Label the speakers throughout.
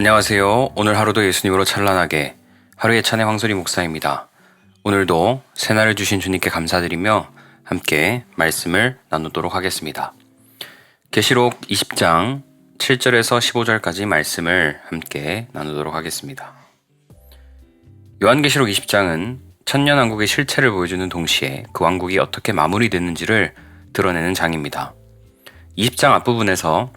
Speaker 1: 안녕하세요. 오늘 하루도 예수님으로 찬란하게 하루의 찬의 황소리 목사입니다. 오늘도 새날을 주신 주님께 감사드리며 함께 말씀을 나누도록 하겠습니다. 계시록 20장 7절에서 15절까지 말씀을 함께 나누도록 하겠습니다. 요한계시록 20장은 천년왕국의 실체를 보여주는 동시에 그 왕국이 어떻게 마무리됐는지를 드러내는 장입니다. 20장 앞부분에서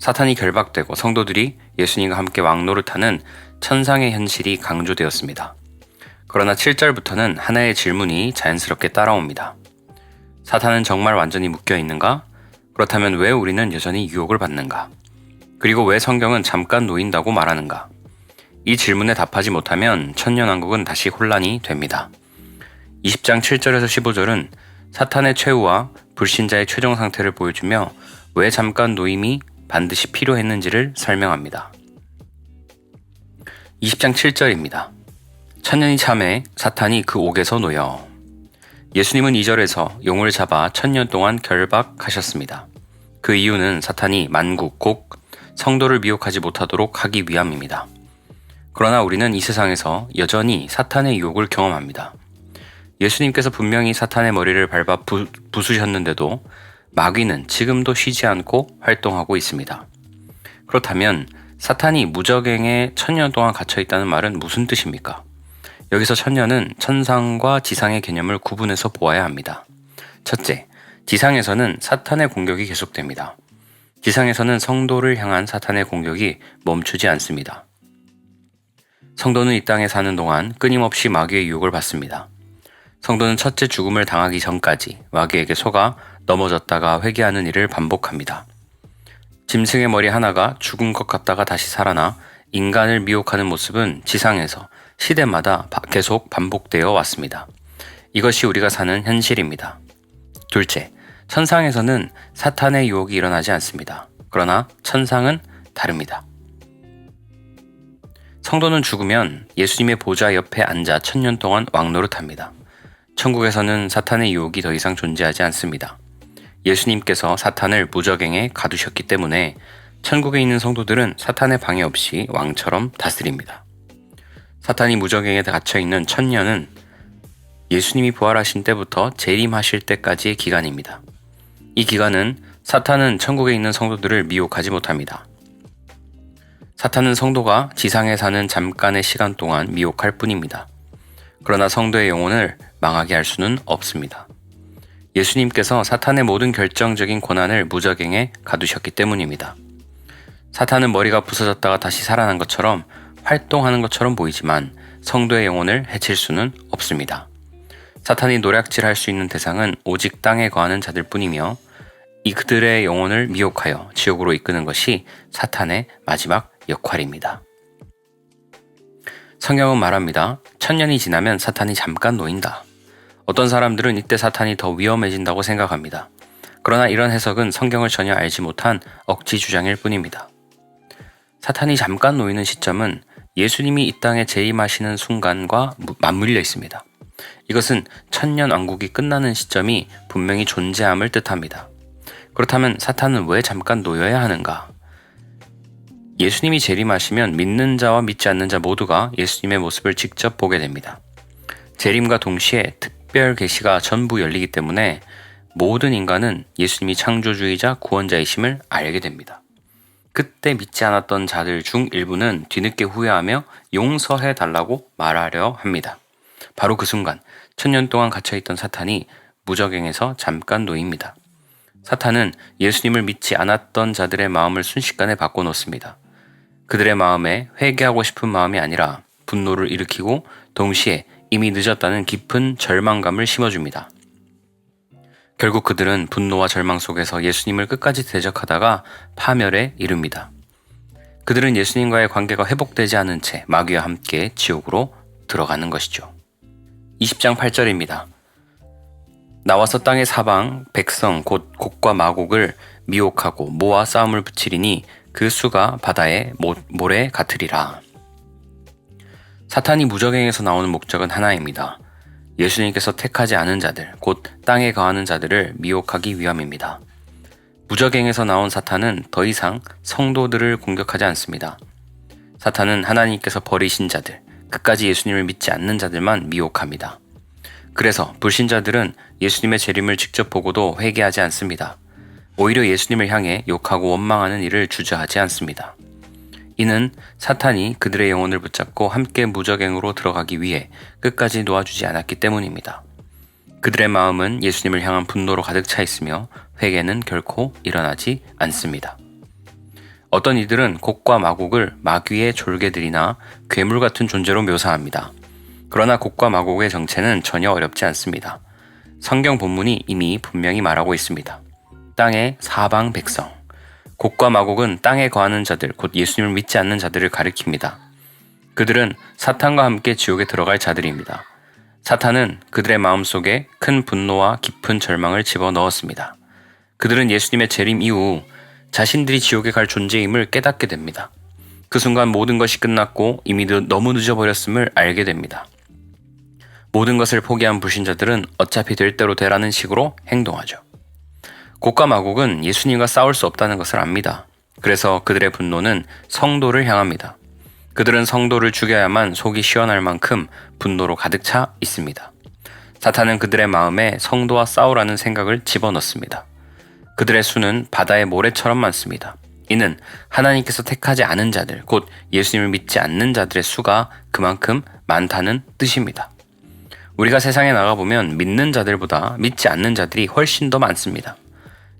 Speaker 1: 사탄이 결박되고 성도들이 예수님과 함께 왕노릇하는 천상의 현실이 강조되었습니다. 그러나 7절부터는 하나의 질문이 자연스럽게 따라옵니다. 사탄은 정말 완전히 묶여 있는가? 그렇다면 왜 우리는 여전히 유혹을 받는가? 그리고 왜 성경은 잠깐 놓인다고 말하는가? 이 질문에 답하지 못하면 천년왕국은 다시 혼란이 됩니다. 20장 7절에서 15절은 사탄의 최후와 불신자의 최종 상태를 보여주며 왜 잠깐 놓임이 반드시 필요했는지를 설명합니다. 20장 7절입니다. 천년이 참해 사탄이 그 옥에서 놓여. 예수님은 2절에서 용을 잡아 천년 동안 결박하셨습니다. 그 이유는 사탄이 만국 곧 성도를 미혹하지 못하도록 하기 위함입니다. 그러나 우리는 이 세상에서 여전히 사탄의 유혹을 경험합니다. 예수님께서 분명히 사탄의 머리를 밟아 부수셨는데도 마귀는 지금도 쉬지 않고 활동하고 있습니다. 그렇다면 사탄이 무적행에 천년 동안 갇혀있다는 말은 무슨 뜻입니까? 여기서 천년은 천상과 지상의 개념을 구분해서 보아야 합니다. 첫째, 지상에서는 사탄의 공격이 계속됩니다. 지상에서는 성도를 향한 사탄의 공격이 멈추지 않습니다. 성도는 이 땅에 사는 동안 끊임없이 마귀의 유혹을 받습니다. 성도는 첫째 죽음을 당하기 전까지 마귀에게 속아 넘어졌다가 회개하는 일을 반복합니다. 짐승의 머리 하나가 죽은 것 같다가 다시 살아나 인간을 미혹하는 모습은 지상에서 시대마다 계속 반복되어 왔습니다. 이것이 우리가 사는 현실입니다. 둘째, 천상에서는 사탄의 유혹이 일어나지 않습니다. 그러나 천상은 다릅니다. 성도는 죽으면 예수님의 보좌 옆에 앉아 천년 동안 왕노릇합니다. 천국에서는 사탄의 유혹이 더 이상 존재하지 않습니다. 예수님께서 사탄을 무적행에 가두셨기 때문에 천국에 있는 성도들은 사탄의 방해 없이 왕처럼 다스립니다. 사탄이 무적행에 갇혀있는 천년은 예수님이 부활하신 때부터 재림하실 때까지의 기간입니다. 이 기간은 사탄은 천국에 있는 성도들을 미혹하지 못합니다. 사탄은 성도가 지상에 사는 잠깐의 시간 동안 미혹할 뿐입니다. 그러나 성도의 영혼을 망하게 할 수는 없습니다. 예수님께서 사탄의 모든 결정적인 권한을 무적행에 가두셨기 때문입니다. 사탄은 머리가 부서졌다가 다시 살아난 것처럼 활동하는 것처럼 보이지만 성도의 영혼을 해칠 수는 없습니다. 사탄이 노략질할 수 있는 대상은 오직 땅에 거하는 자들 뿐이며 그들의 영혼을 미혹하여 지옥으로 이끄는 것이 사탄의 마지막 역할입니다. 성경은 말합니다. 천년이 지나면 사탄이 잠깐 놓인다. 어떤 사람들은 이때 사탄이 더 위험해진다고 생각합니다. 그러나 이런 해석은 성경을 전혀 알지 못한 억지 주장일 뿐입니다. 사탄이 잠깐 놓이는 시점은 예수님이 이 땅에 재림하시는 순간과 맞물려 있습니다. 이것은 천년 왕국이 끝나는 시점이 분명히 존재함을 뜻합니다. 그렇다면 사탄은 왜 잠깐 놓여야 하는가? 예수님이 재림하시면 믿는 자와 믿지 않는 자 모두가 예수님의 모습을 직접 보게 됩니다. 재림과 동시에 특별 계시가 전부 열리기 때문에 모든 인간은 예수님이 창조주이자 구원자이심을 알게 됩니다. 그때 믿지 않았던 자들 중 일부는 뒤늦게 후회하며 용서해 달라고 말하려 합니다. 바로 그 순간 천년 동안 갇혀있던 사탄이 무적행에서 잠깐 놓입니다. 사탄은 예수님을 믿지 않았던 자들의 마음을 순식간에 바꿔놓습니다. 그들의 마음에 회개하고 싶은 마음이 아니라 분노를 일으키고 동시에 이미 늦었다는 깊은 절망감을 심어줍니다. 결국 그들은 분노와 절망 속에서 예수님을 끝까지 대적하다가 파멸에 이릅니다. 그들은 예수님과의 관계가 회복되지 않은 채 마귀와 함께 지옥으로 들어가는 것이죠. 20장 8절입니다. 나와서 땅의 사방 백성 곧 곡과 마곡을 미혹하고 모아 싸움을 붙이리니 그 수가 바다의 모래 같으리라. 사탄이 무적행에서 나오는 목적은 하나입니다. 예수님께서 택하지 않은 자들, 곧 땅에 거하는 자들을 미혹하기 위함입니다. 무적행에서 나온 사탄은 더 이상 성도들을 공격하지 않습니다. 사탄은 하나님께서 버리신 자들, 끝까지 예수님을 믿지 않는 자들만 미혹합니다. 그래서 불신자들은 예수님의 재림을 직접 보고도 회개하지 않습니다. 오히려 예수님을 향해 욕하고 원망하는 일을 주저하지 않습니다. 이는 사탄이 그들의 영혼을 붙잡고 함께 무저갱으로 들어가기 위해 끝까지 놓아주지 않았기 때문입니다. 그들의 마음은 예수님을 향한 분노로 가득 차 있으며 회개는 결코 일어나지 않습니다. 어떤 이들은 곡과 마곡을 마귀의 졸개들이나 괴물 같은 존재로 묘사합니다. 그러나 곡과 마곡의 정체는 전혀 어렵지 않습니다. 성경 본문이 이미 분명히 말하고 있습니다. 땅의 사방 백성. 곡과 마곡은 땅에 거하는 자들, 곧 예수님을 믿지 않는 자들을 가리킵니다. 그들은 사탄과 함께 지옥에 들어갈 자들입니다. 사탄은 그들의 마음속에 큰 분노와 깊은 절망을 집어넣었습니다. 그들은 예수님의 재림 이후 자신들이 지옥에 갈 존재임을 깨닫게 됩니다. 그 순간 모든 것이 끝났고 이미 너무 늦어버렸음을 알게 됩니다. 모든 것을 포기한 불신자들은 어차피 될 대로 되라는 식으로 행동하죠. 곡과 마곡은 예수님과 싸울 수 없다는 것을 압니다. 그래서 그들의 분노는 성도를 향합니다. 그들은 성도를 죽여야만 속이 시원할 만큼 분노로 가득 차 있습니다. 사탄은 그들의 마음에 성도와 싸우라는 생각을 집어넣습니다. 그들의 수는 바다의 모래처럼 많습니다. 이는 하나님께서 택하지 않은 자들, 곧 예수님을 믿지 않는 자들의 수가 그만큼 많다는 뜻입니다. 우리가 세상에 나가보면 믿는 자들보다 믿지 않는 자들이 훨씬 더 많습니다.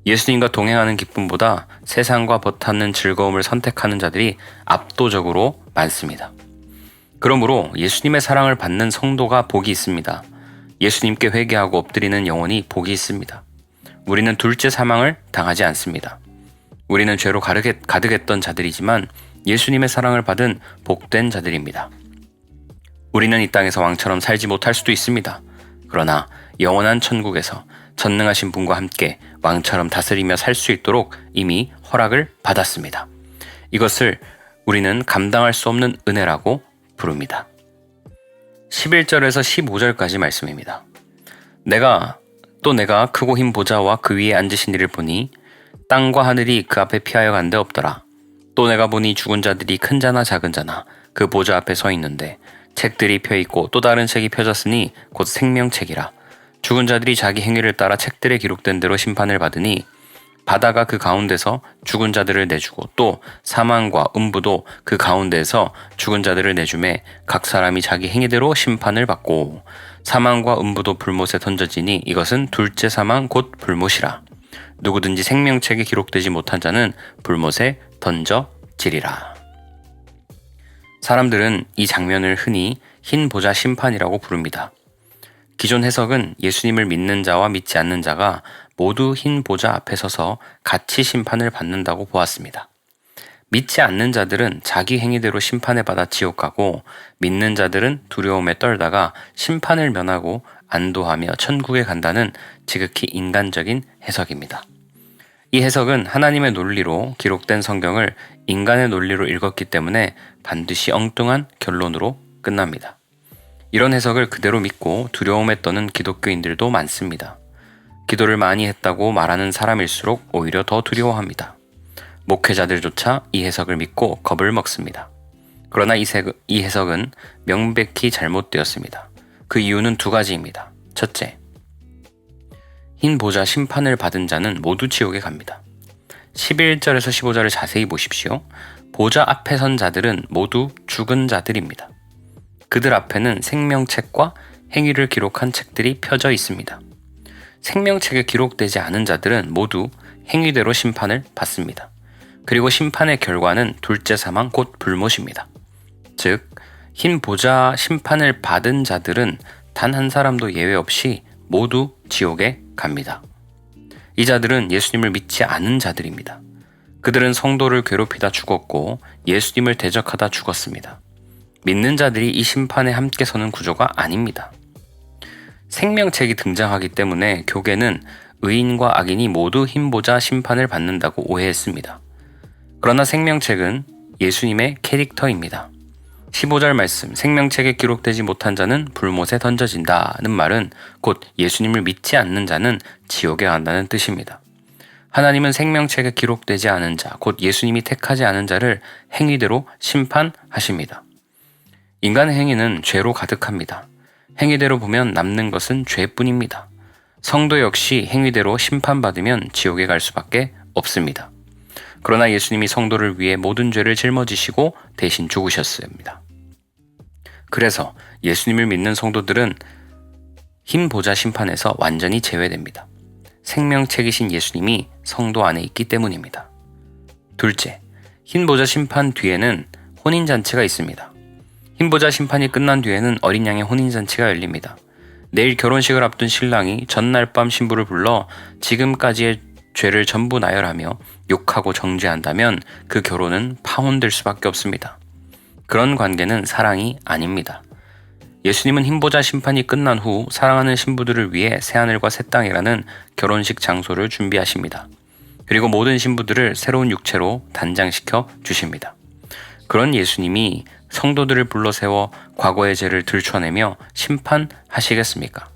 Speaker 1: 예수님과 동행하는 기쁨보다 세상과 버타는 즐거움을 선택하는 자들이 압도적으로 많습니다. 그러므로 예수님의 사랑을 받는 성도가 복이 있습니다. 예수님께 회개하고 엎드리는 영혼이 복이 있습니다. 우리는 둘째 사망을 당하지 않습니다. 우리는 죄로 가득했던 자들이지만 예수님의 사랑을 받은 복된 자들입니다. 우리는 이 땅에서 왕처럼 살지 못할 수도 있습니다. 그러나 영원한 천국에서 전능하신 분과 함께 왕처럼 다스리며 살 수 있도록 이미 허락을 받았습니다. 이것을 우리는 감당할 수 없는 은혜라고 부릅니다. 11절에서 15절까지 말씀입니다. 내가 크고 흰 보좌와 그 위에 앉으신 이를 보니 땅과 하늘이 그 앞에 피하여 간데 없더라. 또 내가 보니 죽은 자들이 큰 자나 작은 자나 그 보좌 앞에 서 있는데 책들이 펴있고 또 다른 책이 펴졌으니 곧 생명책이라. 죽은 자들이 자기 행위를 따라 책들에 기록된 대로 심판을 받으니 바다가 그 가운데서 죽은 자들을 내주고 또 사망과 음부도 그 가운데에서 죽은 자들을 내주매 각 사람이 자기 행위대로 심판을 받고 사망과 음부도 불못에 던져지니 이것은 둘째 사망 곧 불못이라. 누구든지 생명책에 기록되지 못한 자는 불못에 던져지리라. 사람들은 이 장면을 흔히 흰 보좌 심판이라고 부릅니다. 기존 해석은 예수님을 믿는 자와 믿지 않는 자가 모두 흰 보좌 앞에 서서 같이 심판을 받는다고 보았습니다. 믿지 않는 자들은 자기 행위대로 심판을 받아 지옥 가고 믿는 자들은 두려움에 떨다가 심판을 면하고 안도하며 천국에 간다는 지극히 인간적인 해석입니다. 이 해석은 하나님의 논리로 기록된 성경을 인간의 논리로 읽었기 때문에 반드시 엉뚱한 결론으로 끝납니다. 이런 해석을 그대로 믿고 두려움에 떠는 기독교인들도 많습니다. 기도를 많이 했다고 말하는 사람일수록 오히려 더 두려워합니다. 목회자들조차 이 해석을 믿고 겁을 먹습니다. 그러나 이 해석은 명백히 잘못되었습니다. 그 이유는 두 가지입니다. 첫째, 흰 보좌 심판을 받은 자는 모두 지옥에 갑니다. 11절에서 15절을 자세히 보십시오. 보좌 앞에 선 자들은 모두 죽은 자들입니다. 그들 앞에는 생명책과 행위를 기록한 책들이 펴져 있습니다. 생명책에 기록되지 않은 자들은 모두 행위대로 심판을 받습니다. 그리고 심판의 결과는 둘째 사망 곧 불못입니다. 즉, 흰 보좌 심판을 받은 자들은 단 한 사람도 예외 없이 모두 지옥에 갑니다. 이 자들은 예수님을 믿지 않은 자들입니다. 그들은 성도를 괴롭히다 죽었고 예수님을 대적하다 죽었습니다. 믿는 자들이 이 심판에 함께 서는 구조가 아닙니다. 생명책이 등장하기 때문에 교계는 의인과 악인이 모두 흰 보좌 심판을 받는다고 오해했습니다. 그러나 생명책은 예수님의 캐릭터입니다. 15절 말씀, 생명책에 기록되지 못한 자는 불못에 던져진다는 말은 곧 예수님을 믿지 않는 자는 지옥에 간다는 뜻입니다. 하나님은 생명책에 기록되지 않은 자, 곧 예수님이 택하지 않은 자를 행위대로 심판하십니다. 인간의 행위는 죄로 가득합니다. 행위대로 보면 남는 것은 죄뿐입니다. 성도 역시 행위대로 심판받으면 지옥에 갈 수밖에 없습니다. 그러나 예수님이 성도를 위해 모든 죄를 짊어지시고 대신 죽으셨습니다. 그래서 예수님을 믿는 성도들은 흰 보좌 심판에서 완전히 제외됩니다. 생명책이신 예수님이 성도 안에 있기 때문입니다. 둘째, 흰 보좌 심판 뒤에는 혼인잔치가 있습니다. 흰 보좌 심판이 끝난 뒤에는 어린 양의 혼인잔치가 열립니다. 내일 결혼식을 앞둔 신랑이 전날 밤 신부를 불러 지금까지의 죄를 전부 나열하며 욕하고 정죄한다면 그 결혼은 파혼될 수밖에 없습니다. 그런 관계는 사랑이 아닙니다. 예수님은 흰보좌 심판이 끝난 후 사랑하는 신부들을 위해 새하늘과 새 땅이라는 결혼식 장소를 준비하십니다. 그리고 모든 신부들을 새로운 육체로 단장시켜 주십니다. 그런 예수님이 성도들을 불러 세워 과거의 죄를 들춰내며 심판하시겠습니까?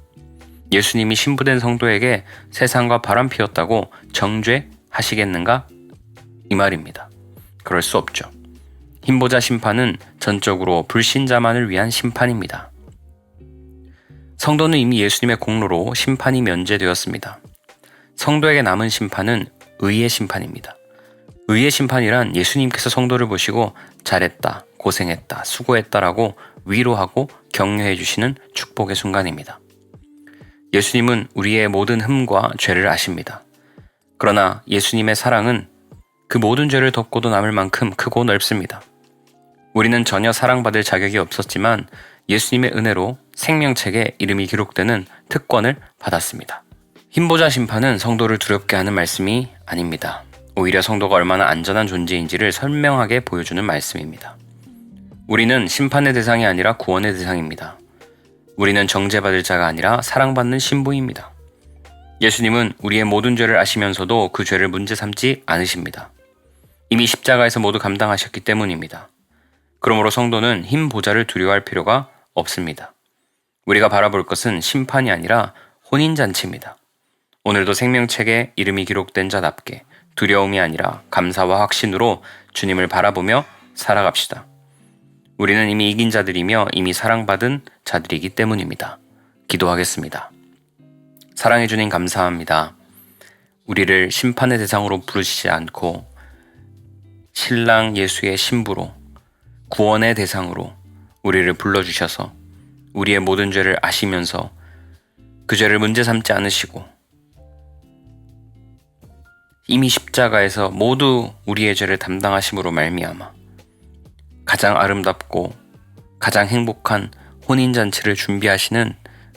Speaker 1: 예수님이 신부된 성도에게 세상과 바람 피웠다고 정죄하시겠는가? 이 말입니다. 그럴 수 없죠. 흰보좌 심판은 전적으로 불신자만을 위한 심판입니다. 성도는 이미 예수님의 공로로 심판이 면제되었습니다. 성도에게 남은 심판은 의의 심판입니다. 의의 심판이란 예수님께서 성도를 보시고 잘했다, 고생했다, 수고했다라고 위로하고 격려해 주시는 축복의 순간입니다. 예수님은 우리의 모든 흠과 죄를 아십니다. 그러나 예수님의 사랑은 그 모든 죄를 덮고도 남을 만큼 크고 넓습니다. 우리는 전혀 사랑받을 자격이 없었지만 예수님의 은혜로 생명책에 이름이 기록되는 특권을 받았습니다. 흰보좌 심판은 성도를 두렵게 하는 말씀이 아닙니다. 오히려 성도가 얼마나 안전한 존재인지를 설명하게 보여주는 말씀입니다. 우리는 심판의 대상이 아니라 구원의 대상입니다. 우리는 정죄받을 자가 아니라 사랑받는 신부입니다. 예수님은 우리의 모든 죄를 아시면서도 그 죄를 문제 삼지 않으십니다. 이미 십자가에서 모두 감당하셨기 때문입니다. 그러므로 성도는 흰 보좌를 두려워할 필요가 없습니다. 우리가 바라볼 것은 심판이 아니라 혼인잔치입니다. 오늘도 생명책에 이름이 기록된 자답게 두려움이 아니라 감사와 확신으로 주님을 바라보며 살아갑시다. 우리는 이미 이긴 자들이며 이미 사랑받은 자들이기 때문입니다. 기도하겠습니다. 사랑해 주님 감사합니다. 우리를 심판의 대상으로 부르시지 않고 신랑 예수의 신부로 구원의 대상으로 우리를 불러주셔서 우리의 모든 죄를 아시면서 그 죄를 문제 삼지 않으시고 이미 십자가에서 모두 우리의 죄를 담당하심으로 말미암아 가장 아름답고 가장 행복한 혼인잔치를 준비하시는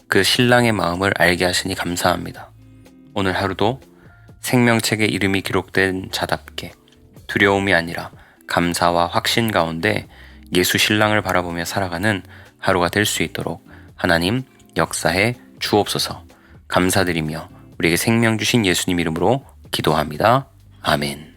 Speaker 1: 그 신랑의 마음을 알게 하시니 감사합니다. 오늘 하루도 생명책에 이름이 기록된 자답게 두려움이 아니라 감사와 확신 가운데 예수 신랑을 바라보며 살아가는 하루가 될 수 있도록 하나님 역사해 주옵소서. 감사드리며 우리에게 생명 주신 예수님 이름으로 기도합니다. 아멘.